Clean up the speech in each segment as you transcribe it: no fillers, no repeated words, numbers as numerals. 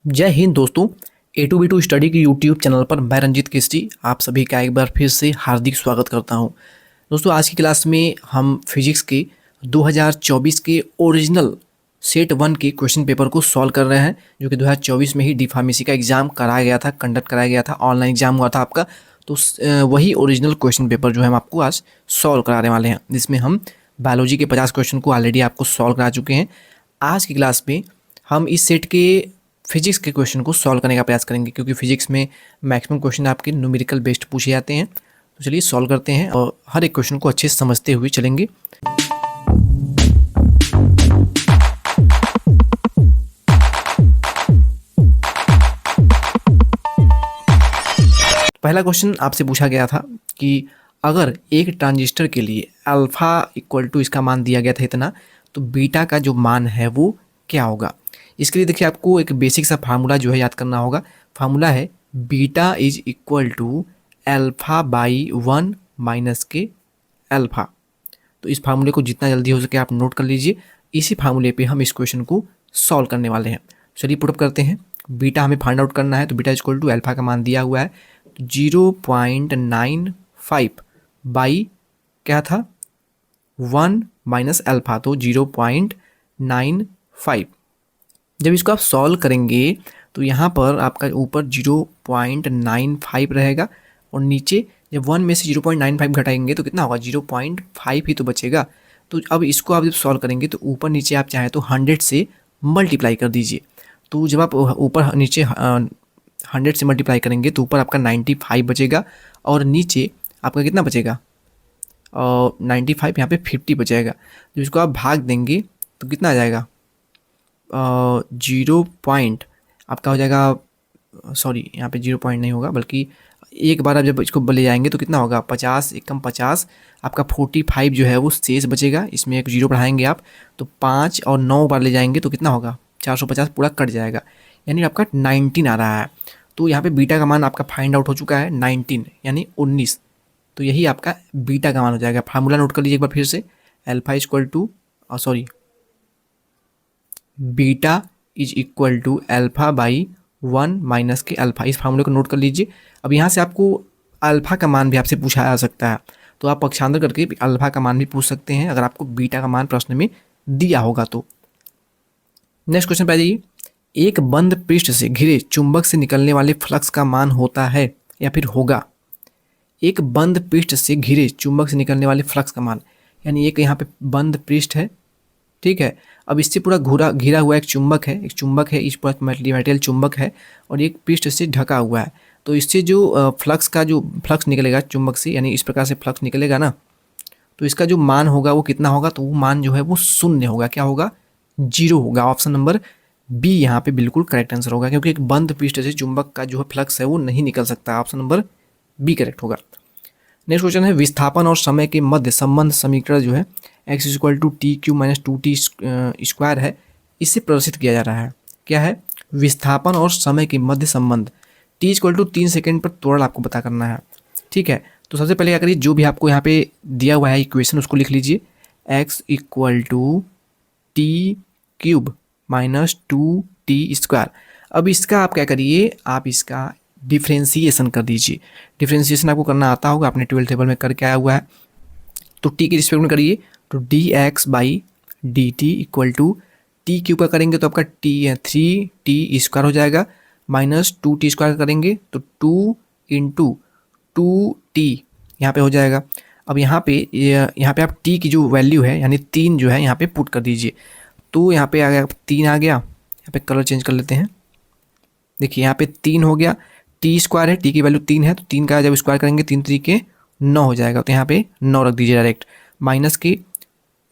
जय हिंद दोस्तों। ए to be to study के यूट्यूब चैनल पर मैं रंजीत केसरी आप सभी का एक बार फिर से हार्दिक स्वागत करता हूं। दोस्तों आज की क्लास में हम फिजिक्स के 2024 के ओरिजिनल सेट वन के क्वेश्चन पेपर को सॉल्व कर रहे हैं, जो कि 2024 में ही डी फार्मेसी का एग्ज़ाम कराया गया था, कंडक्ट कराया गया था, ऑनलाइन एग्जाम हुआ था आपका। तो वही ओरिजिनल क्वेश्चन पेपर जो है हम आपको आज सॉल्व कराने वाले हैं, जिसमें हम बायोलॉजी के 50 क्वेश्चन को ऑलरेडी आपको सॉल्व करा चुके हैं। आज की क्लास में हम इस सेट के फिजिक्स के क्वेश्चन को सॉल्व करने का प्रयास करेंगे, क्योंकि फिजिक्स में मैक्सिमम क्वेश्चन आपके न्यूमेरिकल बेस्ड पूछे जाते हैं। तो चलिए सॉल्व करते हैं और हर एक क्वेश्चन को अच्छे से समझते हुए चलेंगे। पहला क्वेश्चन आपसे पूछा गया था कि अगर एक ट्रांजिस्टर के लिए अल्फ़ा इक्वल टू इसका मान दिया गया था इतना, तो बीटा का जो मान है वो क्या होगा। इसके लिए देखिए आपको एक बेसिक सा फार्मूला जो है याद करना होगा। फार्मूला है beta is equal to alpha by 1 minus K alpha. तो इस फार्मूले को जितना जल्दी हो सके आप नोट कर लीजिए। इसी फार्मूले पे हम इस क्वेश्चन को सॉल्व करने वाले हैं। चलिए पुटअप करते हैं। बीटा हमें फाइंड आउट करना है, तो बीटा इक्वल टू अल्फ़ा का मान दिया हुआ है 0.95 बाई क्या था 1 माइनस अल्फ़ा, तो 0.95। जब इसको आप सॉल्व करेंगे तो यहाँ पर आपका ऊपर 0.95 रहेगा और नीचे जब 1 में से 0.95 घटाएंगे तो कितना होगा 0.5 ही तो बचेगा। तो अब इसको आप जब सॉल्व करेंगे तो ऊपर नीचे आप चाहें तो 100 से मल्टीप्लाई कर दीजिए। तो जब आप ऊपर नीचे 100 से मल्टीप्लाई करेंगे तो ऊपर आपका 95 बचेगा और नीचे आपका कितना बचेगा 95, यहाँ पे 50 बचेगा। जब इसको आप भाग देंगे तो कितना आ जाएगा 0 पॉइंट आपका हो जाएगा, सॉरी यहाँ पे 0 पॉइंट नहीं होगा, बल्कि एक बार आप जब इसको ले जाएंगे तो कितना होगा 50 एक कम 50 आपका 45 जो है वो शेष बचेगा। इसमें एक 0 बढ़ाएंगे आप तो 5 और 9 बार ले जाएंगे तो कितना होगा 450 पूरा कट जाएगा, यानी आपका 19 आ रहा है। तो यहाँ पे बीटा का मान आपका फाइंड आउट हो चुका है 19 यानी 19। तो यही आपका बीटा का मान हो जाएगा। फार्मूला नोट कर लीजिए एक बार फिर से, alpha is equal to beta is equal to alpha by 1 minus K alpha. इस फार्मूले को नोट कर लीजिए। अब यहाँ से आपको अल्फ़ा का मान भी आपसे पूछा जा सकता है, तो आप पक्षांतर करके अल्फ़ा का मान भी पूछ सकते हैं अगर आपको बीटा का मान प्रश्न में दिया होगा तो। नेक्स्ट क्वेश्चन पे आ जाइए। एक बंद पृष्ठ से घिरे चुंबक से निकलने वाले फ्लक्स का मान होता है या फिर होगा। एक बंद पृष्ठ से घिरे चुंबक से निकलने वाले फ्लक्स का मान, यानी एक यहाँ पे बंद पृष्ठ है, ठीक है। अब इससे पूरा घिरा हुआ एक चुंबक है, इस पूरा मेटेरियल चुंबक है और एक पृष्ठ से ढका हुआ है। तो इससे जो फ्लक्स निकलेगा चुंबक से, यानी इस प्रकार से फ्लक्स निकलेगा ना, तो इसका जो मान होगा वो कितना होगा, तो वो मान जो है वो शून्य होगा। क्या होगा 0 होगा। ऑप्शन नंबर बी यहाँ पे बिल्कुल करेक्ट आंसर होगा, क्योंकि एक बंद पृष्ठ से चुंबक का जो है फ्लक्स है वो नहीं निकल सकता। ऑप्शन नंबर बी करेक्ट होगा। नेक्स्ट क्वेश्चन है विस्थापन और समय के मध्य संबंध समीकरण जो है x equal to t cube minus 2t square है, इससे प्रदर्शित किया जा रहा है। क्या है विस्थापन और समय के मध्य संबंध। t इक्वल टू 3 सेकेंड पर त्वरण आपको पता करना है, ठीक है। तो सबसे पहले क्या करिए, जो भी आपको यहाँ पे दिया हुआ है इक्वेशन उसको लिख लीजिए। x equal to t cube minus 2t square. अब इसका आप क्या करिए, आप इसका डिफ्रेंसिएशन कर दीजिए। डिफ्रेंसिएशन आपको करना आता होगा, आपने 12th टेबल में करके आया हुआ है। तो टी के रिस्पेक्ट में करिए, तो d x by d t equal to t cube का करेंगे तो आपका 3t स्क्वायर हो जाएगा, माइनस 2t स्क्वायर करेंगे तो 2 इंटू 2t यहाँ पे हो जाएगा। अब यहाँ पे आप t की जो वैल्यू है यानी 3 जो है यहाँ पे पुट कर दीजिए। तो यहाँ पे आ गया 3 आ गया। यहाँ पे कलर चेंज कर लेते हैं। देखिए यहाँ पे 3 हो गया, टी स्क्वायर है, टी की वैल्यू 3 है, तो 3 का जब स्क्वायर करेंगे 3 तरीके 9 हो जाएगा। तो यहाँ पे 9 रख दीजिए डायरेक्ट, माइनस के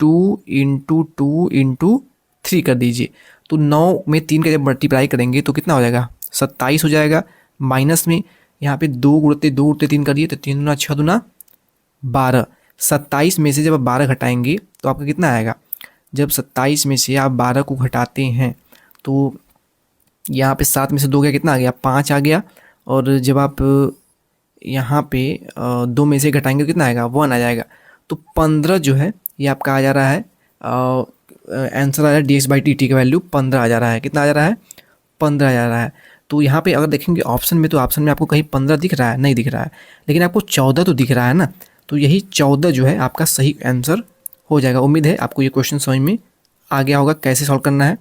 2 इंटू 3 कर दीजिए। तो 9 में 3 का जब मल्टीप्लाई करेंगे तो कितना हो जाएगा 27 हो जाएगा। माइनस में यहाँ पे 2 गुणते 3 करिए तो 3 दूना 6 दूना 12। 27 में से जब आप 12 घटाएंगे तो आपका कितना आएगा, जब 27 में से आप 12 को घटाते हैं तो यहाँ पे 7 में से 2 गया, कितना आ गया 5 आ गया। और जब आप यहाँ पे 2 में से घटाएंगे तो कितना आएगा 1 आ जाएगा। तो 15 जो है ये आपका आ जा रहा है, आंसर आ रहा है D x by T, T का वैल्यू 15 आ जा रहा है। कितना आ जा रहा है 15 जा रहा है। तो यहाँ पे अगर देखेंगे ऑप्शन में, तो ऑप्शन में आपको कहीं 15 दिख रहा है? नहीं दिख रहा है, लेकिन आपको 14 तो दिख रहा है ना। तो यही 14 जो है आपका सही आंसर हो जाएगा। उम्मीद है आपको ये क्वेश्चन समझ में आ गया होगा कैसे सॉल्व करना है,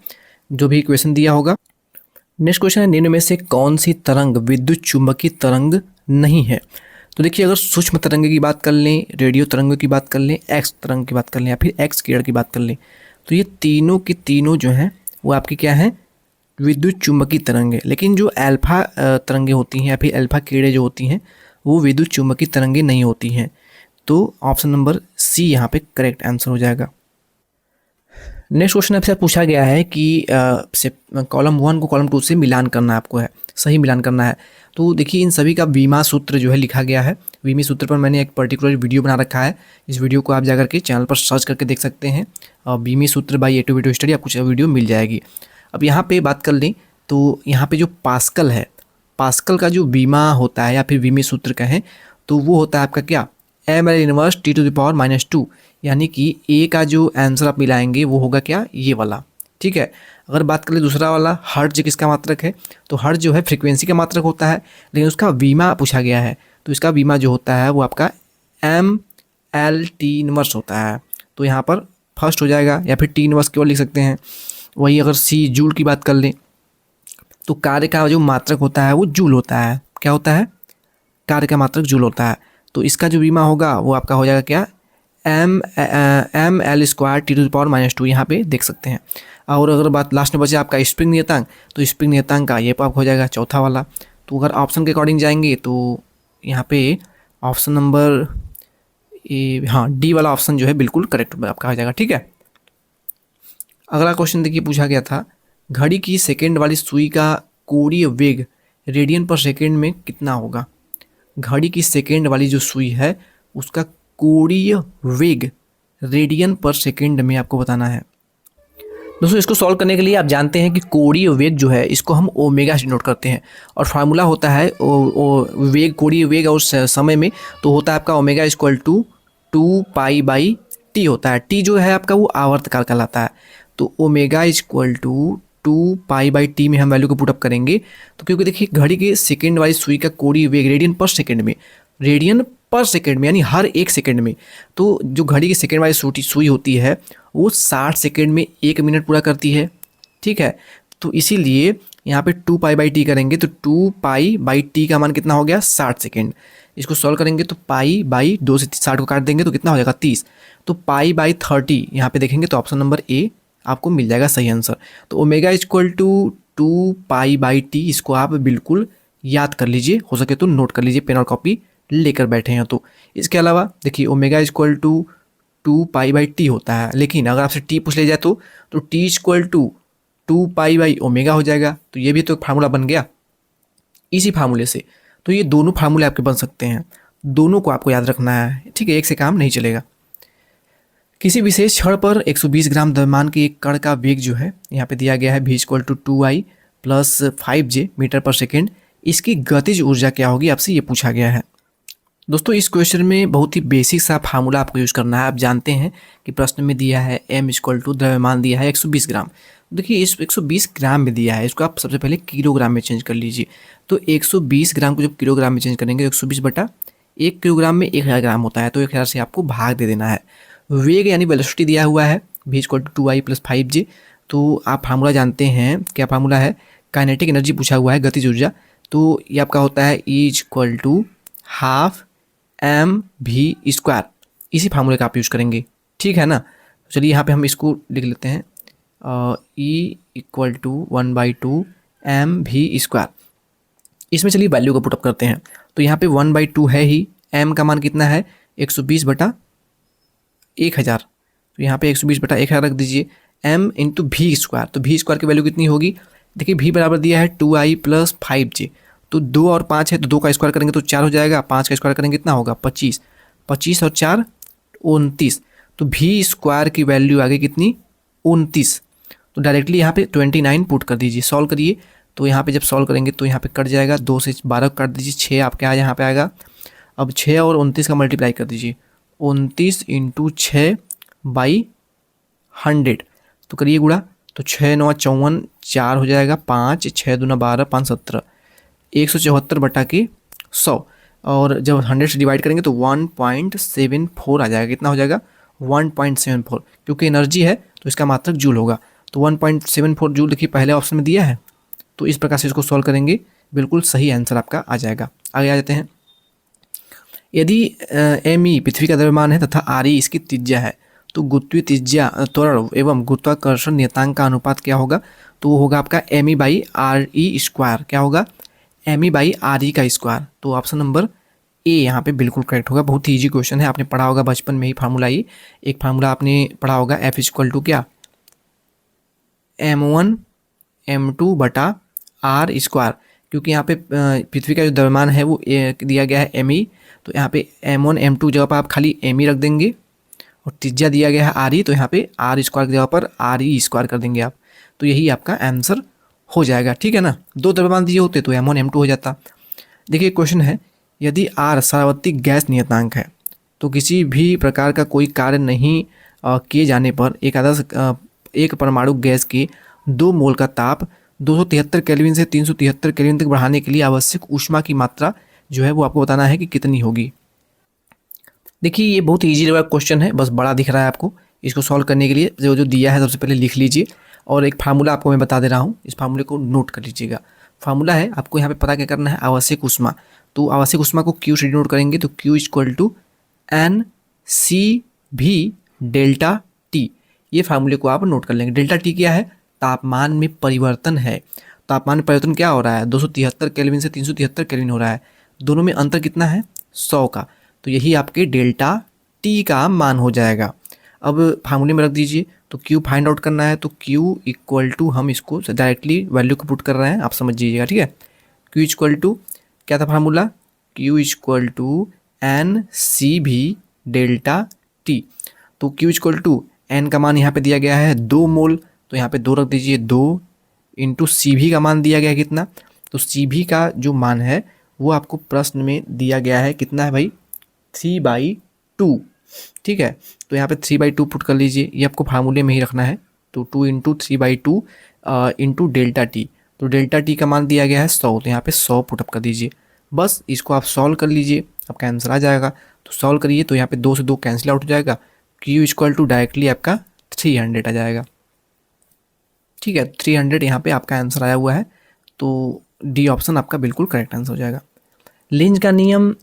जो भी क्वेश्चन दिया होगा। नेक्स्ट क्वेश्चन है, निम्न में से कौन सी तरंग विद्युत चुंबकीय तरंग नहीं है? तो देखिए, अगर सूक्ष्म तरंग की बात कर लें, रेडियो तरंग की बात कर लें, एक्स तरंग की बात कर लें, या फिर एक्स किरण की बात कर लें, तो ये तीनों की तीनों जो हैं वो आपकी क्या है? विद्युत चुंबकीय तरंगे। लेकिन जो अल्फा तरंगे होती हैं या फिर अल्फा किरणें जो होती हैं वो विद्युत चुंबकीय तरंगे नहीं होती हैं। तो ऑप्शन नंबर सी यहाँ पे करेक्ट आंसर हो जाएगा। नेक्स्ट क्वेश्चन आपसे पूछा गया है कि कॉलम 1 को कॉलम 2 से मिलान करना आपको है, सही मिलान करना है। तो देखिए, इन सभी का बीमा सूत्र जो है लिखा गया है। बीमी सूत्र पर मैंने एक पर्टिकुलर वीडियो बना रखा है। इस वीडियो को आप जाकर के चैनल पर सर्च करके देख सकते हैं, और बीमी सूत्र बाई ए2 स्टडी आपको वीडियो मिल जाएगी। अब यहाँ पे बात कर लें तो यहाँ पे जो पास्कल है, पास्कल का जो बीमा होता है या फिर बीमी सूत्र कहें तो वो होता है आपका क्या? ml इनवर्स T⁻², यानी कि ए का जो आंसर आप मिलाएंगे वो होगा क्या? ये वाला। ठीक है। अगर बात कर ले दूसरा वाला हर्ट्ज किसका मात्रक है, तो हर्ट्ज जो है फ्रीक्वेंसी का मात्रक होता है, लेकिन उसका बीमा पूछा गया है। तो इसका बीमा जो होता है वो आपका ml T इनवर्स होता है। तो यहाँ पर फर्स्ट हो जाएगा, या फिर T इनवर्स केवल लिख सकते हैं। वही अगर सी जूल की बात कर लें तो कार्य का जो मात्रक होता है वो जूल होता है। क्या होता है? कार्य का मात्रक जूल होता है। तो इसका जो बीमा होगा वो आपका हो जाएगा क्या? ml² T⁻², यहाँ पे देख सकते हैं। और अगर बात लास्ट में बचे आपका स्प्रिंग नियतांक, तो स्प्रिंग नियतांक का ये आपका हो जाएगा चौथा वाला। तो अगर ऑप्शन के अकॉर्डिंग जाएंगे तो यहाँ पे ऑप्शन नंबर हाँ डी वाला ऑप्शन जो है बिल्कुल करेक्ट आपका हो जाएगा। ठीक है। अगला क्वेश्चन देखिए, पूछा गया था घड़ी की सेकेंड वाली सुई का कोणीय वेग रेडियन पर सेकेंड में कितना होगा? घड़ी की सेकेंड वाली जो सुई है उसका कोणीय वेग रेडियन पर सेकेंड में आपको बताना है। दोस्तों, इसको सॉल्व करने के लिए आप जानते हैं कि कोणीय वेग जो है इसको हम ओमेगा से डिनोट करते हैं, और फार्मूला होता है वेग, कोणीय वेग और समय में तो होता है आपका ω = 2π/t होता है। टी जो है आपका वो आवर्तकाल कहलाता है। तो ω = 2π/t में हम वैल्यू को पुटअप करेंगे। तो क्योंकि देखिए, घड़ी के सेकेंड वाली सुई का कोणीय वेग रेडियन पर सेकेंड में, रेडियन पर सेकेंड में यानी हर एक सेकेंड में, तो जो घड़ी की सेकेंड वाली सुई होती है वो 60 सेकेंड में 1 मिनट पूरा करती है। ठीक है। तो इसीलिए यहाँ पे 2π/t करेंगे तो 2π/t का मान कितना हो गया? 60 सेकेंड। इसको सॉल्व करेंगे तो π/2 से 60 को काट देंगे तो कितना हो जाएगा? 30। तो π/30 यहाँ पे देखेंगे तो ऑप्शन नंबर ए आपको मिल जाएगा सही आंसर। तो ω = 2π/t, इसको आप बिल्कुल याद कर लीजिए, हो सके तो नोट कर लीजिए, पेन और कॉपी लेकर बैठे हैं तो। इसके अलावा देखिए, ω = 2π/t होता है, लेकिन अगर आपसे t पूछ लिया जाए तो t = 2π/ω हो जाएगा। तो ये भी तो एक फार्मूला बन गया इसी फार्मूले से। तो ये दोनों फार्मूले आपके बन सकते हैं, दोनों को आपको याद रखना है। ठीक है, एक से काम नहीं चलेगा। किसी विशेष क्षण पर 120 ग्राम द्रव्यमान के एक कण का वेग जो है यहाँ पे दिया गया है v = 2I + 5J मीटर पर सेकेंड। इसकी गतिज ऊर्जा क्या होगी आपसे ये पूछा गया है। दोस्तों, इस क्वेश्चन में बहुत ही बेसिक सा फार्मूला आपको यूज़ करना है। आप जानते हैं कि प्रश्न में दिया है m = द्रव्यमान दिया है 120 ग्राम। देखिए, इस 120 ग्राम में दिया है, इसको आप सबसे पहले किलोग्राम में चेंज कर लीजिए। तो 120 ग्राम को जब किलोग्राम में चेंज करेंगे, 120/1 किलोग्राम में 1000 ग्राम होता है, तो 1000 से आपको भाग दे देना है। वेग यानी वेलोसिटी दिया हुआ है v = 2I + 5J। तो आप फार्मूला जानते हैं, क्या फार्मूला है? काइनेटिक एनर्जी पूछा हुआ है, गतिज ऊर्जा। तो ये आपका होता है E = ½ mv²। इसी फार्मूले का आप यूज़ करेंगे। ठीक है ना। तो चलिए यहाँ पे हम इसको लिख लेते हैं, E = 1/2 mv²। इसमें चलिए वैल्यू को पुटअप करते हैं। तो यहाँ पे 1/2 है ही, m का मान कितना है? 120/1000। तो यहाँ पे 120/1000 रख दीजिए, m × v²। तो v² की वैल्यू कितनी होगी? देखिए, v बराबर दिया है 2I + 5J। तो 2 और 5 है, तो 2 का स्क्वायर करेंगे तो 4 हो जाएगा, 5 का स्क्वायर करेंगे कितना होगा? 25। 25 और 4 29। तो v² की वैल्यू आ गई कितनी? 29। तो डायरेक्टली यहाँ पे 29 पुट कर दीजिए, सॉल्व करिए। तो यहाँ पे जब सॉल्व करेंगे तो यहाँ पे कट जाएगा, 2 से 12 काट दीजिए, 6 आपके यहाँ पे आएगा। अब 6 और 29 का मल्टीप्लाई कर दीजिए, 29 × 6/100। तो करिए गुणा, तो 6×9 = 54, 4 हो जाएगा, 5, 6×2 = 12, 5 17, 174/100। और जब 100 से डिवाइड करेंगे तो 1.74 आ जाएगा। कितना हो जाएगा? 1.74, क्योंकि एनर्जी है तो इसका मात्रक जूल होगा। तो 1.74 जूल देखिए पहले ऑप्शन में दिया है, तो इस प्रकार से इसको सॉल्व करेंगे, बिल्कुल सही आंसर आपका आ जाएगा। आगे आ जाते हैं। यदि एम पृथ्वी का द्रव्यमान है तथा आर इसकी त्रिज्या है, तो गुरुत्वीय त्रिज्या, त्वरण एवं गुरुत्वाकर्षण नियतांक का अनुपात क्या होगा? तो वो होगा आपका me/re²। क्या होगा? me/re का स्क्वायर। तो ऑप्शन नंबर ए यहाँ पे बिल्कुल करेक्ट होगा। बहुत ही ईजी क्वेश्चन है, आपने पढ़ा होगा बचपन में ही फार्मूला। ये एक फार्मूला आपने पढ़ा होगा, F = क्या? m1m2/r²। क्योंकि यहाँ पे पृथ्वी का जो द्रव्यमान है वो दिया गया है me, तो यहाँ पे m1 m2 जगह पर आप खाली me रख देंगे, और त्रिज्या दिया गया है आर तो यहाँ पे r² की जगह पर re² कर देंगे आप। तो यही आपका आंसर हो जाएगा। ठीक है ना? दो द्रव्यमान दिए होते तो m1 m2 हो जाता। देखिए क्वेश्चन है, यदि r सार्वत्रिक गैस नियतांक है, तो किसी भी प्रकार का कोई कार्य नहीं किए जाने पर एक आदर्श एक परमाणु गैस के 2 मोल का ताप 273 केल्विन से 373 केल्विन तक बढ़ाने के लिए आवश्यक ऊष्मा की मात्रा जो है वो आपको बताना है कि कितनी होगी। देखिए ये बहुत ईजी लगा क्वेश्चन है, बस बड़ा दिख रहा है आपको। इसको सॉल्व करने के लिए जो जो दिया है सबसे पहले लिख लीजिए, और एक फार्मूला आपको मैं बता दे रहा हूँ, इस फार्मूले को नोट कर लीजिएगा। फार्मूला है, आपको यहाँ पे पता क्या करना है? आवश्यक ऊष्मा। तो आवश्यक ऊष्मा को Q से डिनोट करेंगे, तो Q = NCV∆T। ये फार्मूले को आप नोट कर लेंगे। डेल्टा टी क्या है? तापमान में परिवर्तन है। तापमान में परिवर्तन क्या हो रहा है? 273 केल्विन से 373 केल्विन हो रहा है। दोनों में अंतर कितना है? 100 का। तो यही आपके डेल्टा टी का मान हो जाएगा। अब फार्मूले में रख दीजिए। तो Q फाइंड आउट करना है, तो Q = हम इसको डायरेक्टली वैल्यू को पुट कर रहे हैं, आप समझ लीजिएगा। ठीक है? Q = क्या था फार्मूला? Q = NCV∆T। तो Q = N का मान यहाँ पे दिया गया है 2 मोल, तो यहाँ पे 2 रख दीजिए। 2 × CV का मान दिया गया है कितना? तो CV का जो मान है वो आपको प्रश्न में दिया गया है, कितना है भाई? 3/2। ठीक है? तो यहाँ पे 3/2 पुट कर लीजिए, ये आपको फार्मूले में ही रखना है। तो 2 × 3/2 × ΔT। तो डेल्टा टी का मान दिया गया है 100, तो यहाँ पे 100 पुटअप कर दीजिए। बस इसको आप सॉल्व कर लीजिए, आपका आंसर आ जाएगा। तो सॉल्व करिए, तो यहाँ पे 2 से 2 कैंसिल आउट हो जाएगा। Q = डायरेक्टली आपका 300 आ जाएगा। ठीक है? 300 यहाँ पे आपका आंसर आया हुआ है। तो डी ऑप्शन आपका बिल्कुल करेक्ट आंसर हो जाएगा। लेंज का नियम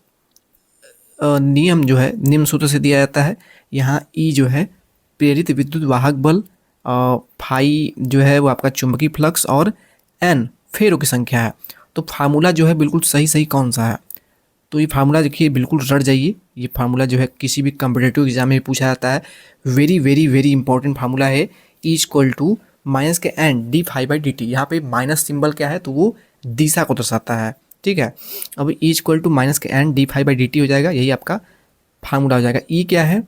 जो है निम्न सूत्र से दिया जाता है। यहाँ E जो है प्रेरित विद्युत वाहक बल, फाई जो है वो आपका चुंबकीय फ्लक्स, और N फेरों की संख्या है। तो फार्मूला जो है बिल्कुल सही कौन सा है? तो ये फार्मूला देखिए बिल्कुल रट जाइए। ये फार्मूला जो है किसी भी कम्पिटेटिव एग्जाम में पूछा जाता है। Very very very important formula है। E = माइनस के N dφ/dt। यहाँ पे माइनस सिंबल क्या है? तो वो दिशा को दर्शाता है। ठीक है? अब E = माइनस के N dφ/dt हो जाएगा, यही आपका फार्मूला हो जाएगा। E क्या है?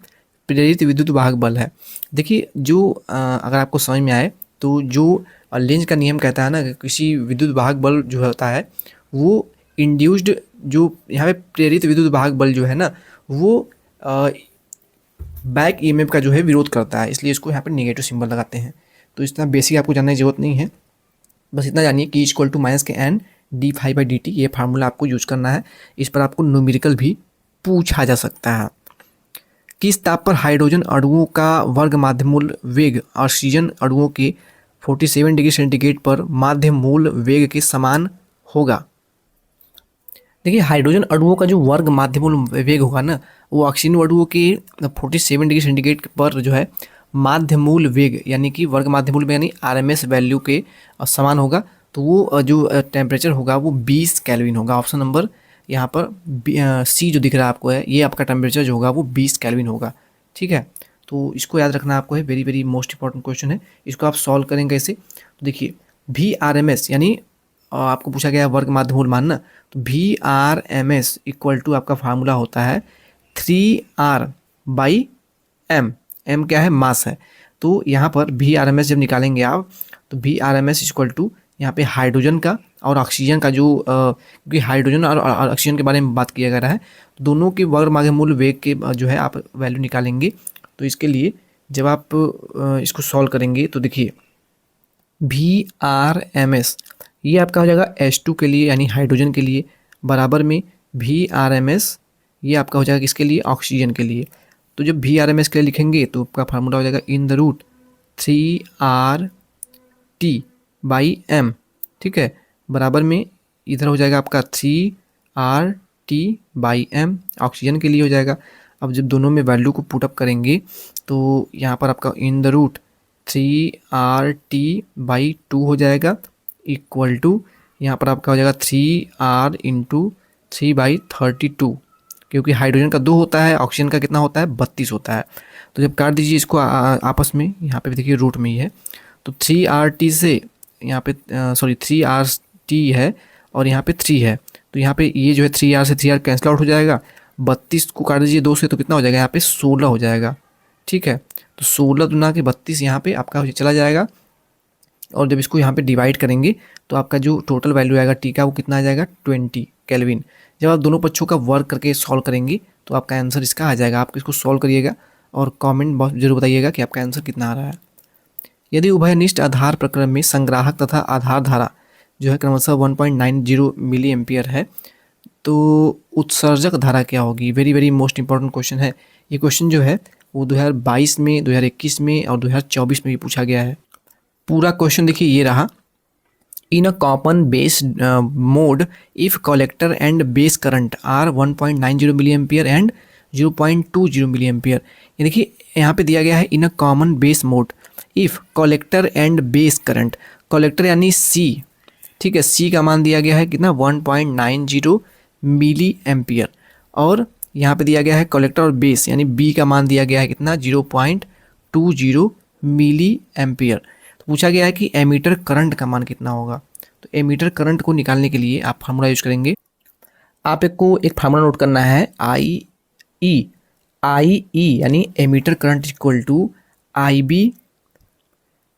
प्रेरित विद्युत वाहक बल है। देखिए जो अगर आपको समझ में आए, तो जो लेंज का नियम कहता है ना कि किसी विद्युत वाहक बल जो होता है वो इंड्यूस्ड, जो यहाँ पे प्रेरित विद्युत वाहक बल जो है ना वो बैक ईएमएफ का जो है विरोध करता है, इसलिए इसको यहाँ पे नेगेटिव सिंबल लगाते हैं। तो इतना बेसिक आपको जानने की जरूरत नहीं है, बस इतना जानिए कि E = माइनस के N dφ/dt। ये फार्मूला आपको यूज करना है। इस पर आपको न्यूमेरिकल भी पूछा जा सकता है। किस ताप पर हाइड्रोजन अणुओं का वर्ग माध्य मूल वेग ऑक्सीजन अणुओं के 47 डिग्री सेंटीग्रेड पर माध्य मूल वेग के समान होगा? देखिए हाइड्रोजन अणुओं का जो वर्ग माध्य मूल वेग होगा ना, वो ऑक्सीजन अणुओं के 47 डिग्री सेंटीग्रेड पर जो है माध्य मूल वेग, यानी कि वर्ग माध्य मूल वेग यानी RMS वैल्यू के समान होगा। तो वो जो टेम्परेचर होगा वो 20 केल्विन होगा। ऑप्शन नंबर यहाँ पर C जो दिख रहा है आपको है, ये आपका टेम्परेचर जो होगा वो 20 केल्विन होगा। ठीक है? तो इसको याद रखना आपको है, very very most important question है। इसको आप सॉल्व करेंगे कैसे? तो देखिए VRMS यानी आपको पूछा गया वर्ग माध्य मूल मान ना, तो VRMS = आपका फार्मूला होता है 3R/m। m क्या है? मास है। तो यहाँ पर VRMS जब निकालेंगे आप, तो VRMS = यहाँ पे हाइड्रोजन का और ऑक्सीजन का जो क्योंकि हाइड्रोजन और ऑक्सीजन के बारे में बात किया गया है, तो दोनों के वर्ग माध्य मूल वेग के जो है आप वैल्यू निकालेंगे। तो इसके लिए जब आप इसको सॉल्व करेंगे, तो देखिए VRMS, ये आपका हो जाएगा H2 के लिए यानी हाइड्रोजन के लिए, बराबर में VRMS ये आपका हो जाएगा किसके लिए, ऑक्सीजन के लिए। तो जब VRMS के लिए लिखेंगे तो आपका फार्मूला हो जाएगा इन द रूट 3RT/m, ठीक है, बराबर में इधर हो जाएगा आपका 3RT/m, ऑक्सीजन के लिए हो जाएगा। अब जब दोनों में वैल्यू को पुटअप करेंगे तो यहाँ पर आपका इन द रूट 3RT/2 हो जाएगा, इक्वल टू यहाँ पर आपका हो जाएगा 3R इंटू 3/32, क्योंकि हाइड्रोजन का 2 होता है, ऑक्सीजन का कितना होता है, 32 होता है। तो जब काट दीजिए इसको आपस में, यहाँ पे भी देखिए रूट में ही है, तो 3RT से यहाँ पे 3RT है और यहाँ पे 3 है, तो यहाँ पे ये जो है 3R से 3R कैंसिल आउट हो जाएगा, 32 को काट दीजिए 2 से तो कितना हो जाएगा, यहाँ पे 16 हो जाएगा, ठीक है। तो 16 दुना के 32 यहाँ पे आपका चला जाएगा, और जब इसको यहाँ पे डिवाइड करेंगे तो आपका जो टोटल वैल्यू आएगा टी का वो कितना आ जाएगा, 20 केल्विन। जब आप दोनों पक्षों का वर्क करके सॉल्व करेंगे तो आपका आंसर इसका आ जाएगा। आप इसको सॉल्व करिएगा और कमेंट बॉक्स जरूर बताइएगा कि आपका आंसर कितना आ रहा है। यदि उभयनिष्ठ आधार प्रक्रम में संग्राहक तथा आधार धारा जो है क्रमशः 1.90 मिली एम्पियर है, तो उत्सर्जक धारा क्या होगी। Very very most important question है। ये क्वेश्चन जो है वो 2022 में, 2021 में और 2024 में भी पूछा गया है। पूरा क्वेश्चन देखिए ये रहा। In a common base mode if collector and base current are 1.90 milliampere and 0.20 milliampere. ये देखिए यहाँ पे दिया गया है in a common base mode if collector and base current, collector यानी सी, ठीक है, सी का मान दिया गया है कितना, 1.90 मिली एम्पियर, और यहाँ पे दिया गया है कलेक्टर और बेस यानी बी का मान दिया गया है कितना, 0.20 मिली एम्पियर। पूछा गया है कि एमीटर करंट का मान कितना होगा। तो एमीटर करंट को निकालने के लिए आप फार्मूला यूज करेंगे। आप एक फार्मूला नोट करना है, आई ई यानी emitter current equal to I B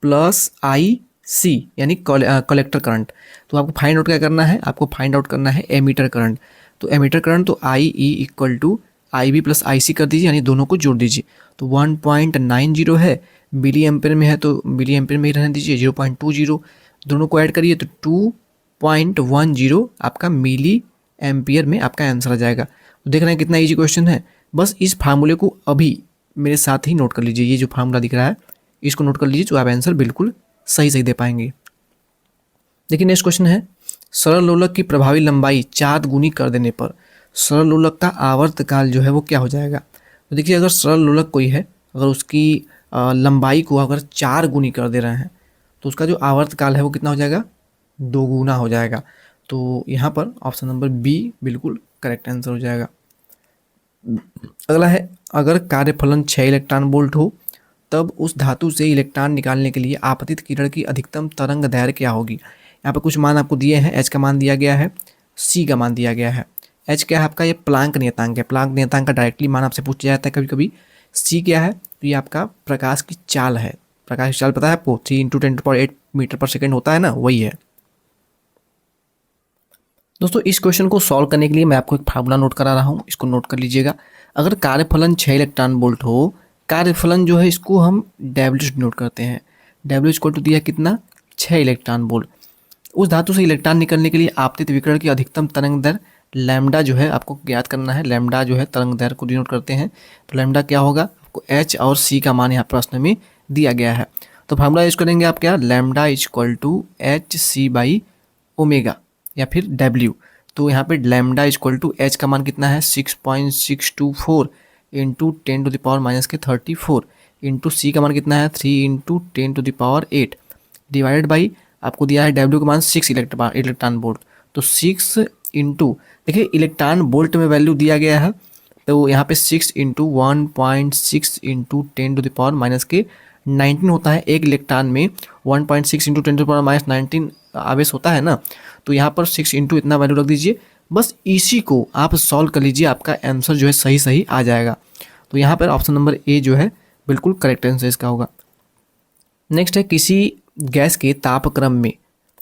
plus I C यानी कलेक्टर करंट। तो आपको फाइंड आउट क्या करना है, आपको फाइंड आउट करना है एमीटर करंट। तो एमीटर करंट तो I E equal to I B plus I C कर दीजिए, यानी दोनों को जोड़ दीजिए। तो 1.90 है, मिली एम्पेयर में है तो मिली एम्पेयर में ही रहने दीजिए, 0.20 दोनों को ऐड करिए तो 2.10 आपका मिली एम्पियर में आपका आंसर आ जाएगा। तो देख रहे हैं कितना इजी क्वेश्चन है। बस इस फार्मूले को अभी मेरे साथ ही नोट कर लीजिए। ये जो फार्मूला दिख रहा है इसको नोट कर लीजिए, तो आप आंसर बिल्कुल सही सही दे पाएंगे। देखिए नेक्स्ट क्वेश्चन है, सरल लोलक की प्रभावी लंबाई 4 गुनी कर देने पर सरल लोलक का आवर्तकाल जो है वो क्या हो जाएगा। तो देखिए अगर सरल लोलक कोई है, अगर उसकी लंबाई को अगर 4 गुनी कर दे रहे हैं तो उसका जो आवर्तकाल है वो कितना हो जाएगा, 2 गुना हो जाएगा। तो यहाँ पर ऑप्शन नंबर बी बिल्कुल करेक्ट आंसर हो जाएगा। अगला है, अगर कार्यफलन 6 इलेक्ट्रॉन वोल्ट हो तब उस धातु से इलेक्ट्रॉन निकालने के लिए आपतित किरण की अधिकतम तरंग दैर्घ्य क्या होगी। यहाँ पर कुछ मान आपको दिए हैं, एच का मान दिया गया है, सी का मान दिया गया है। एच क्या है आपका, ये प्लांक नियतांक है, प्लांक नियतांक का डायरेक्टली मान आपसे पूछा जाता है कभी कभी। सी क्या है, तो ये आपका प्रकाश की चाल है। प्रकाश की चाल पता है आपको, 3 × 10⁸ मीटर पर सेकेंड होता है ना, वही है। दोस्तों इस क्वेश्चन को सॉल्व करने के लिए मैं आपको एक फार्मूला नोट करा रहा हूँ, इसको नोट कर लीजिएगा। अगर कार्यफलन 6 इलेक्ट्रॉन वोल्ट हो, कार्यफलन जो है इसको हम डब्ल्यू नोट करते हैं। डब्ल्यू इक्वल टू दिया कितना, 6 इलेक्ट्रॉन वोल्ट। उस धातु से इलेक्ट्रॉन निकलने के लिए आपतित विकिरण की अधिकतम तरंग दर लैम्डा जो है आपको ज्ञात करना है। लैम्डा जो है तरंग दर को डिनोट करते हैं। तो लैम्डा क्या होगा, आपको एच और सी का मान यहाँ प्रश्न में दिया गया है। तो फार्मूला यूज करेंगे आप क्या, lambda equal to h c by omega या फिर डब्ल्यू। तो यहाँ पे लैम्डा इक्वल टू एच का मान कितना है, 6.624 इंटू 10⁻⁻34 इंटू सी का मान कितना है, 3 इंटू 10⁸ डिवाइडेड बाई आपको दिया है डब्ल्यू का मान 6 इलेक्ट्रॉन वोल्ट। तो 6 इंटू, देखिए इलेक्ट्रॉन वोल्ट में वैल्यू दिया गया है, तो यहाँ पे 6 इंटू 1.6 इंटू 10⁻⁻19 होता है। एक इलेक्ट्रॉन में 1.6 इंटू 10⁻⁻19 आवेश होता है ना, तो यहाँ पर 6 इंटू इतना वैल्यू रख दीजिए। बस इसी को आप सॉल्व कर लीजिए, आपका आंसर जो है सही सही आ जाएगा। तो यहाँ पर ऑप्शन नंबर ए जो है बिल्कुल करेक्ट आंसर इसका होगा। नेक्स्ट है, किसी गैस के तापक्रम में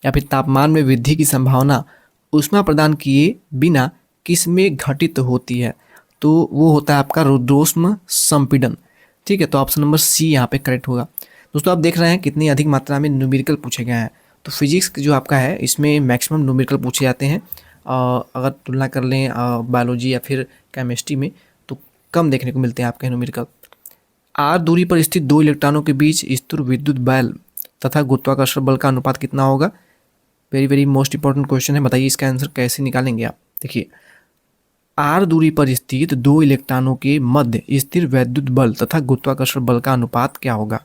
या फिर तापमान में वृद्धि की संभावना ऊष्मा प्रदान किए बिना किस में घटित होती है। तो वो होता है आपका रुद्रोष्म संपीड़न। ठीक है, तो ऑप्शन नंबर सी यहाँ पे करेक्ट होगा। दोस्तों आप देख रहे हैं कितनी अधिक मात्रा में न्यूमेरिकल पूछे गए हैं। तो फिजिक्स जो आपका है इसमें मैक्सिमम न्यूमेरिकल पूछे जाते हैं। अगर तुलना कर लें बायोलॉजी या फिर केमिस्ट्री में तो कम देखने को मिलते हैं आपके न्यूमेरिकल। आर दूरी पर स्थित दो इलेक्ट्रॉनों के बीच स्थिर विद्युत बल तथा गुरुत्वाकर्षण बल का अनुपात कितना होगा। Very very most important question है, बताइए इसका आंसर कैसे निकालेंगे आप। देखिए आर दूरी पर स्थित दो इलेक्ट्रॉनों के मध्य स्थिर वैद्युत बल तथा गुरुत्वाकर्षण बल का अनुपात क्या होगा।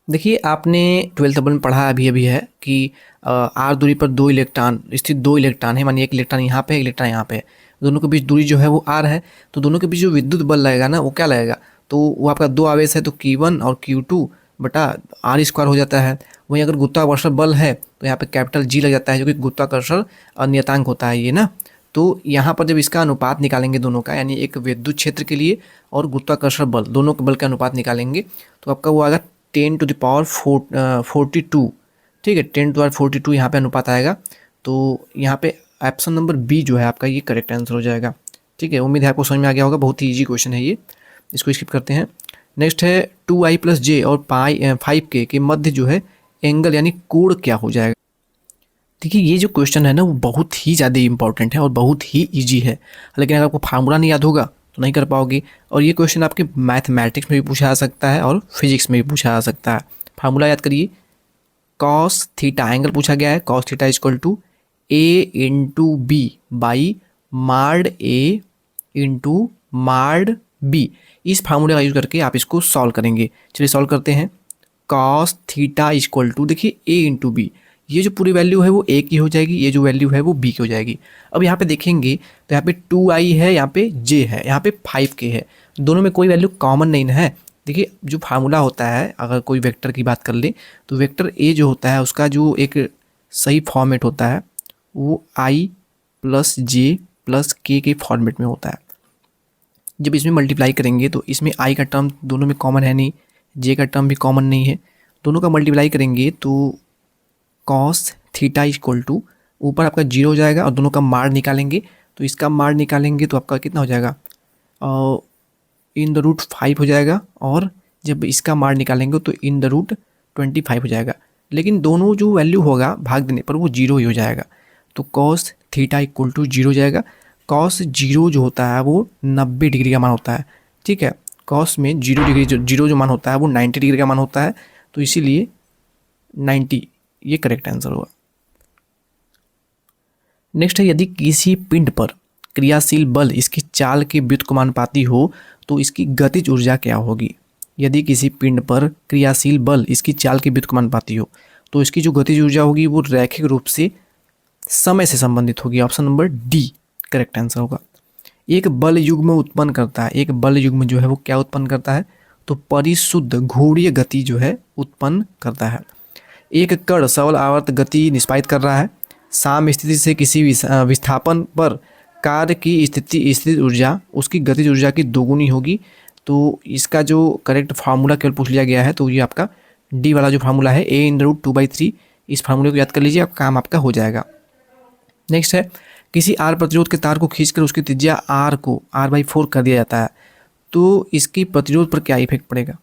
देखिए आपने 12th में पढ़ा अभी अभी है कि आर दूरी पर दो इलेक्ट्रॉन स्थित दो इलेक्ट्रॉन है, मानिए एक इलेक्ट्रॉन यहाँ पे एक इलेक्ट्रॉन यहाँ पे है, दोनों के बीच दूरी जो है वो आर है। तो दोनों के बीच जो विद्युत बल लगेगा ना वो क्या लगेगा, तो वो आपका दो आवेश है तो Q1 और Q2 बटा आर स्क्वायर हो जाता है। वहीं अगर गुरुत्वाकर्षण बल है तो यहाँ पे कैपिटल G लग जाता है जो कि गुरुत्वाकर्षण नियतांक होता है ये ना। तो यहाँ पर जब इसका अनुपात निकालेंगे दोनों का, यानी एक विद्युत क्षेत्र के लिए और गुरुत्वाकर्षण बल दोनों के बल का अनुपात निकालेंगे तो आपका वो आएगा 10⁻42। ठीक है, 10⁻42 यहाँ पे अनुपात आएगा। तो यहाँ पे ऑप्शन नंबर बी जो है आपका ये करेक्ट आंसर हो जाएगा। ठीक है, उम्मीद है आपको समझ में आ गया होगा, बहुत ही ईजी क्वेश्चन है ये, इसको स्किप करते हैं। नेक्स्ट है 2i + j और 5k के मध्य जो है एंगल यानी कोण क्या हो जाएगा। देखिए ये जो क्वेश्चन है ना वो बहुत ही ज़्यादा इंपॉर्टेंट है और बहुत ही ईजी है, लेकिन अगर आपको फार्मूला नहीं याद होगा तो नहीं कर पाओगे। और ये क्वेश्चन आपके मैथमेटिक्स में भी पूछा जा सकता है और फिजिक्स में भी पूछा जा सकता है। फार्मूला याद करिए, कॉस थीटा एंगल पूछा गया है, cos theta = a × b by माड a × माड b। इस फार्मूले का यूज़ करके आप इसको सॉल्व करेंगे। चलिए सॉल्व करते हैं। कॉस थीटा = देखिए a × b, ये जो पूरी वैल्यू है वो a की हो जाएगी, ये जो वैल्यू है वो b की हो जाएगी। अब यहाँ पे देखेंगे तो यहाँ पे 2i है, यहाँ पे j है, यहाँ पे 5k है, दोनों में कोई वैल्यू कॉमन नहीं है। देखिए जो फार्मूला होता है अगर कोई वेक्टर की बात कर ले तो वेक्टर a जो होता है उसका जो एक सही फॉर्मेट होता है वो i + j + k के फॉर्मेट में होता है। जब इसमें मल्टीप्लाई करेंगे तो इसमें i का टर्म दोनों में कॉमन है नहीं, j का टर्म भी कॉमन नहीं है, दोनों का मल्टीप्लाई करेंगे तो कॉस थीटा = ऊपर आपका 0 हो जाएगा और दोनों का मार निकालेंगे तो इसका मार निकालेंगे तो आपका कितना हो जाएगा, √5 हो जाएगा। और जब इसका मार निकालेंगे तो √25 हो जाएगा। लेकिन दोनों जो वैल्यू होगा भाग देने पर वो 0 ही हो जाएगा। तो कॉस थीटा = 0 हो जाएगा। कॉस 0 जो होता है वो 90 डिग्री का मान होता है। ठीक है, कॉस में 0 डिग्री जीरो जो मान होता है वो 90 डिग्री का मान होता है, तो इसीलिए 90 ये करेक्ट आंसर होगा। नेक्स्ट है, यदि किसी पिंड पर क्रियाशील बल इसकी चाल के व्युत्क्रमानुपाती हो तो इसकी गतिज ऊर्जा क्या होगी। यदि किसी पिंड पर क्रियाशील बल इसकी चाल के व्युत्क्रमानुपाती हो तो इसकी जो गतिज ऊर्जा होगी वो रैखिक रूप से समय से संबंधित होगी। Option number D correct answer होगा। एक बल युग्म उत्पन्न करता है, एक बल युग्म जो है वो क्या उत्पन्न करता है, तो परिशुद्ध घूर्णीय गति जो है उत्पन्न करता है। एक कण सबल आवर्त गति निष्पादित कर रहा है, साम स्थिति से किसी विस्थापन पर कार्य की स्थिति ऊर्जा उसकी गतिज ऊर्जा की दोगुनी होगी। तो इसका जो करेक्ट फार्मूला केवल पूछ लिया गया है, तो ये आपका डी वाला जो फार्मूला है a × √2/3, इस फार्मूले को याद कर लीजिए, अब काम आपका हो जाएगा। नेक्स्ट है, किसी आर प्रतिरोध के तार को खींचकर उसकी त्रिज्या r को r/4 कर दिया जाता है तो इसकी प्रतिरोध पर क्या इफेक्ट पड़ेगा।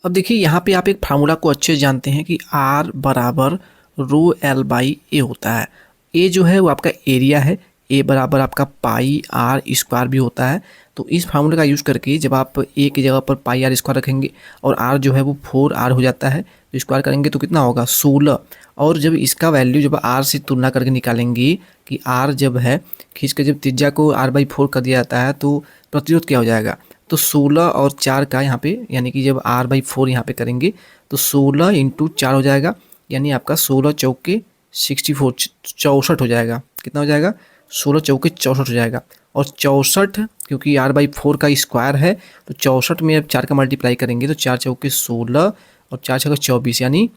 अब देखिए यहाँ पे आप एक फार्मूला को अच्छे से जानते हैं कि R = ρl/a होता है। a जो है वो आपका एरिया है, a बराबर आपका πr² भी होता है। तो इस फार्मूले का यूज़ करके जब आप a की जगह पर πr² रखेंगे और r जो है वो 4r हो जाता है, तो स्क्वायर करेंगे तो कितना होगा 16। और जब इसका वैल्यू जब r से तुलना करके निकालेंगे कि r जब है खींच कर जब त्रिज्या को r/4 कर दिया जाता है तो प्रतिरोध क्या हो जाएगा, तो 16 और 4 का यहाँ पे यानी कि जब r/4 यहाँ पे करेंगे तो 16 × 4 हो जाएगा, यानी आपका 16 चौके 64 64 हो जाएगा। कितना हो जाएगा, 16 चौके 64 हो जाएगा। और 64 क्योंकि r/4 का स्क्वायर है तो 64 में अब 4 का मल्टीप्लाई करेंगे तो 4 चौके 16 और 4 चौके 24, यानी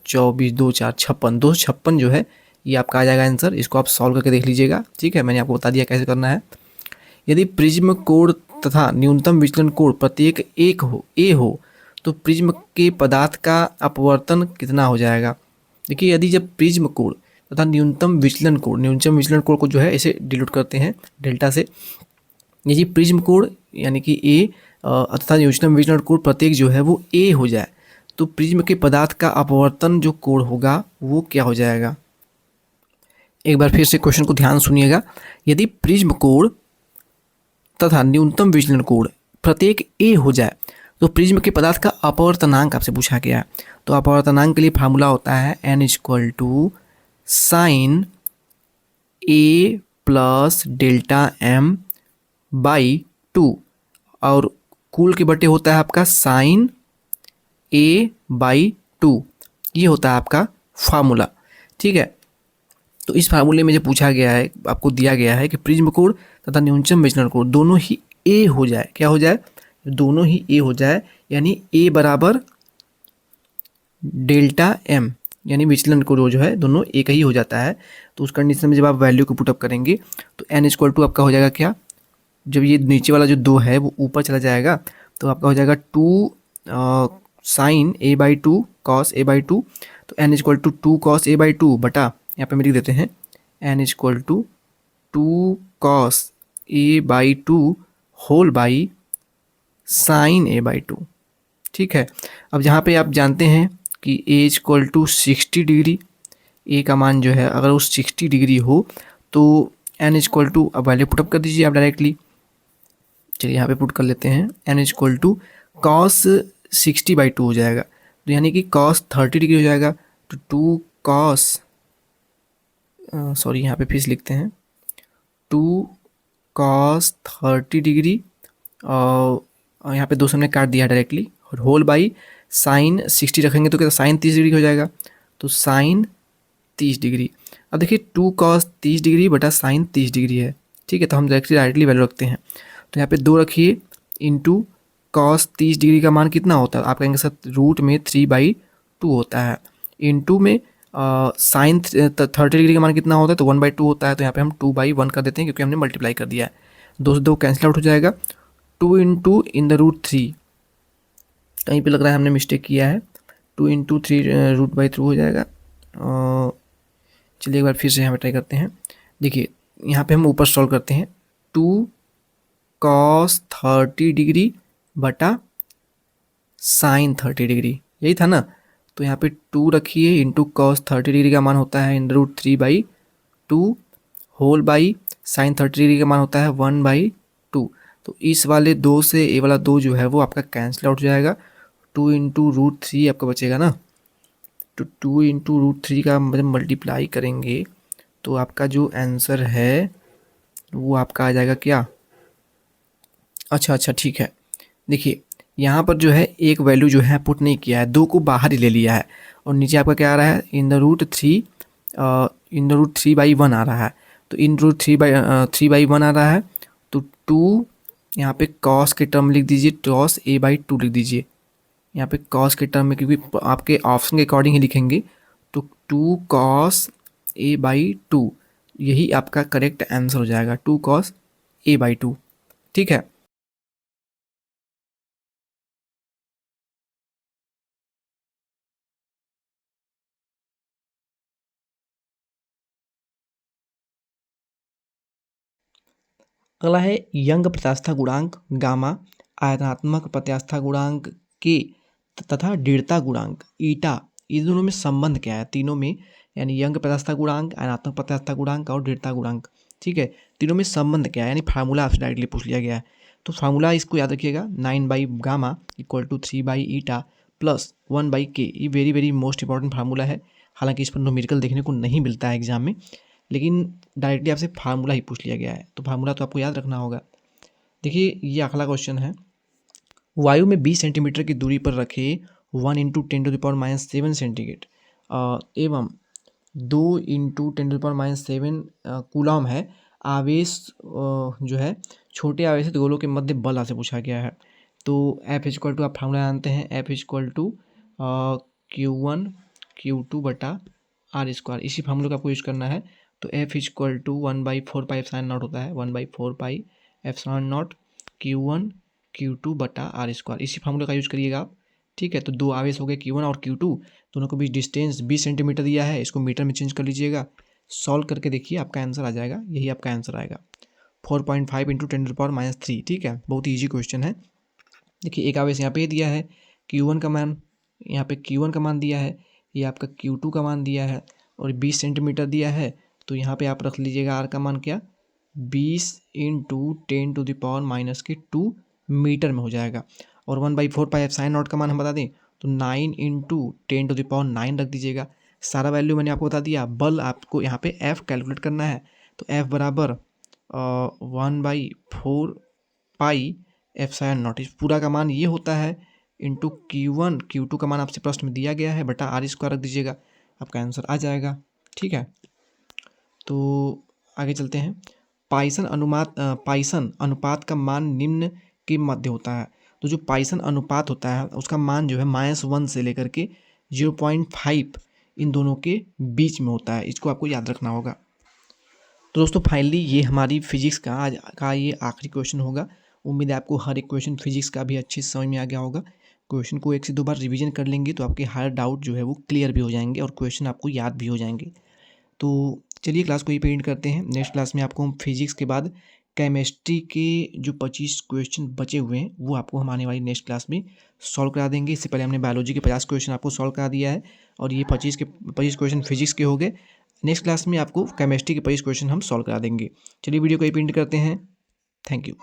24 2 4 56, 256 जो है ये आपका आ जाएगा आंसर। इसको आप सॉल्व करके देख लीजिएगा। ठीक है, मैंने आपको बता दिया कैसे करना है। यदि प्रिज्म कोण तथा न्यूनतम विचलन कोण प्रत्येक a हो तो प्रिज्म के पदार्थ का अपवर्तन कितना हो जाएगा। देखिए यदि जब प्रिज्म कोण तथा न्यूनतम विचलन कोण को जो है ऐसे डिनोट करते हैं डेल्टा से। यदि प्रिज्म कोण यानी कि a तथा न्यूनतम विचलन कोण प्रत्येक जो है वो ए हो जाए, तो प्रिज्म के पदार्थ का अपवर्तन जो कोण होगा वो क्या हो जाएगा। एक बार फिर से क्वेश्चन को ध्यान सुनिएगा। यदि प्रिज्म कोण तथा न्यूनतम विचलन कोण प्रत्येक ए हो जाए तो प्रिज्म के पदार्थ का अपवर्तनांक आपसे पूछा गया है। तो अपवर्तनांक के लिए फार्मूला होता है n equal to sine a plus delta m by 2 और कुल के बटे होता है आपका साइन ए बाई 2। ये होता है आपका फार्मूला, ठीक है। तो इस फार्मूले में जो पूछा गया है, आपको दिया गया है कि प्रिज्म कोण तथा न्यूनतम विचलन कोण दोनों ही ए हो जाए। क्या हो जाए? दोनों ही ए हो जाए, यानी ए बराबर डेल्टा एम, यानी विचलन कोण जो है दोनों एक ही हो जाता है। तो उस कंडीशन में जब आप वैल्यू को पुटअप करेंगे तो एन इक्वल टू आपका हो जाएगा क्या, जब ये नीचे वाला जो 2 है वो ऊपर चला जाएगा तो आपका हो जाएगा 2 sine a by 2 cos a by 2। तो n equal to 2 cos a by 2 बटा, यहाँ पे हम लिख देते हैं n equal to 2 cos a by 2 whole by sine a by 2, ठीक है। अब यहाँ पे आप जानते हैं कि ए इक्वल टू 60 डिग्री, ए का मान जो है अगर वो 60 डिग्री हो तो एन इक्वल टू, अब वैल्यू पुटअप कर दीजिए आप डायरेक्टली। चलिए यहाँ पे पुट कर लेते हैं n equal to cos 60 by 2 हो जाएगा, तो यानी कि कॉस 30 डिग्री हो जाएगा। तो 2 कॉस, सॉरी यहाँ पे फिर लिखते हैं 2 कॉस 30 डिग्री और यहाँ पे 2 से हमने काट दिया डायरेक्टली, और होल बाई साइन 60 रखेंगे तो क्या साइन 30 डिग्री हो जाएगा, तो साइन 30 डिग्री। अब देखिए 2 कॉस 30 डिग्री बटा साइन 30 डिग्री है, ठीक है। तो हम डायरेक्टली वैल्यू रखते हैं, तो यहाँ पे 2 रखिए इंटू कॉस 30 डिग्री का मान कितना होता है, आप कहेंगे सर रूट में 3/2 होता है, इंटू में साइन 30 डिग्री का मान कितना होता है तो 1/2 होता है। तो यहाँ पे हम 2/1 कर देते हैं क्योंकि हमने मल्टीप्लाई कर दिया है, 2 से 2 कैंसिल आउट हो जाएगा। 2 इंटू इन द रूट 3, कहीं पे लग रहा है हमने मिस्टेक किया है, 2 इंटू 3 रूट बाई 3 हो जाएगा। चलिए एक बार फिर से यहाँ पे ट्राई करते हैं। देखिए यहाँ पे हम ऊपर सॉल्व करते हैं, 2 कॉस 30 डिग्री बटा साइन 30 डिग्री, यही था ना। तो यहाँ पे 2 रखिए इंटू कॉस 30 डिग्री का मान होता है इन root 3/2 whole by sine 30 degree का मान होता है 1/2। तो इस वाले 2 से ए वाला 2 जो है वो आपका कैंसिल आउट हो जाएगा। 2 इंटू रूट 3 आपका बचेगा ना, तो 2 इंटू रूट 3 का मतलब मल्टीप्लाई करेंगे तो आपका जो आंसर है वो आपका आ जाएगा क्या, अच्छा ठीक है। देखिए यहाँ पर जो है एक वैल्यू जो है पुट नहीं किया है, 2 को बाहर ही ले लिया है, और नीचे आपका क्या आ रहा है इन द रूट 3/1 आ रहा है। तो इन रूट 3/1 आ रहा है, तो 2 यहाँ पे कॉस के टर्म लिख दीजिए, कॉस a/2 लिख दीजिए यहाँ पे कॉस के टर्म में, क्योंकि आपके ऑप्शन के अकॉर्डिंग ही लिखेंगे। तो 2 कॉस a/2 यही आपका करेक्ट आंसर हो जाएगा, 2 कॉस a/2, ठीक है। अगला है यंग प्रत्यास्था गुणांक गामा, आयतात्मक प्रत्यास्था गुणांक के तथा दृढ़ता गुणांक ईटा, इन दोनों में संबंध क्या है तीनों में, यानी यंग प्रत्यास्था गुणांक, आयतात्मक प्रत्यास्था गुणांक और दृढ़ता गुणांक, ठीक है। तीनों में संबंध क्या है, यानी फार्मूला आपसे डायरेक्टली पूछ लिया गया है। तो फार्मूला इसको याद रखिएगा, 9/गामा इक्वल टू 3/ईटा प्लस 1/k। ये very very most important formula है, हालांकि इस पर न्यूमेरिकल देखने को नहीं मिलता है एग्जाम में, लेकिन डायरेक्टली आपसे फार्मूला ही पूछ लिया गया है, तो फार्मूला तो आपको याद रखना होगा। देखिए ये अगला क्वेश्चन है, वायु में 20 सेंटीमीटर की दूरी पर रखे 1 इंटू 10⁻⁷ सेंटीग्रेड एवं 2 इंटू 10⁻⁷ कूलम है आवेश जो है छोटे आवेशित गोलों के मध्य बल आपसे पूछा गया है। तो F इक्वल टू आप फार्मूला जानते हैं, F equal to Q1 Q2 बटा r², इसी फार्मूले का आपको यूज़ करना है। तो F equal to 1/4 pi epsilon naught होता है, 1/4 pi epsilon not Q1 Q2 बटा r², इसी फार्मूले का यूज़ करिएगा आप, ठीक है। तो 2 आवेश हो गए Q1 और Q2, दोनों के बीच डिस्टेंस 20 सेंटीमीटर दिया है, इसको मीटर में चेंज कर लीजिएगा, सॉल्व करके देखिए आपका आंसर आ जाएगा, यही आपका आंसर आएगा 4.5 इंटू 10⁻³ ठीक है। बहुत ही ईजी क्वेश्चन है। देखिए एक आवेश यहाँ पे दिया है Q1 का मान, यहाँ पे Q1 का मान दिया है, ये आपका Q2 का मान दिया है और 20 सेंटीमीटर दिया है। तो यहाँ पे आप रख लीजिएगा R का मान क्या, 20 इंटू 10⁻⁻2 मीटर में हो जाएगा। और 1/4 पाई एप्सिलॉन नॉट का मान हम बता दें तो 9 इंटू 10⁻9 रख दीजिएगा। सारा वैल्यू मैंने आपको बता दिया। बल आपको यहाँ पे F कैलकुलेट करना है, तो F बराबर 1/4 पाई एप्सिलॉन नॉट, इस पूरा का मान ये होता है इंटू Q1, Q2 का मान आपसे प्रश्न में दिया गया है, बटा R² रख दीजिएगा, आपका आंसर आ जाएगा। ठीक है, तो आगे चलते हैं। पाइसन अनुपात का मान निम्न के मध्य होता है। तो जो पाइसन अनुपात होता है उसका मान जो है -1 से लेकर के 0.5 इन दोनों के बीच में होता है, इसको आपको याद रखना होगा। तो दोस्तों फाइनली ये हमारी फिजिक्स का आज का ये आखिरी क्वेश्चन होगा। उम्मीद है आपको हर एक क्वेश्चन फिजिक्स का भी अच्छे से समझ में आ गया होगा। क्वेश्चन को 1 से 2 बार रिवीजन कर लेंगे तो आपके हर डाउट जो है वो क्लियर भी हो जाएंगे और क्वेश्चन आपको याद भी हो जाएंगे। तो चलिए क्लास को यही पे एंड करते हैं। नेक्स्ट क्लास में आपको हम फिजिक्स के बाद केमिस्ट्री के जो 25 क्वेश्चन बचे हुए हैं वो आपको हम आने वाली नेक्स्ट क्लास में सॉल्व करा देंगे। इससे पहले हमने बायोलॉजी के 50 क्वेश्चन आपको सॉल्व करा दिया है और ये 25 क्वेश्चन फिजिक्स के हो गए। नेक्स्ट क्लास में आपको केमिस्ट्री के 25 क्वेश्चन हम सॉल्व करा देंगे। चलिए वीडियो को यही पे एंड करते हैं। Thank you.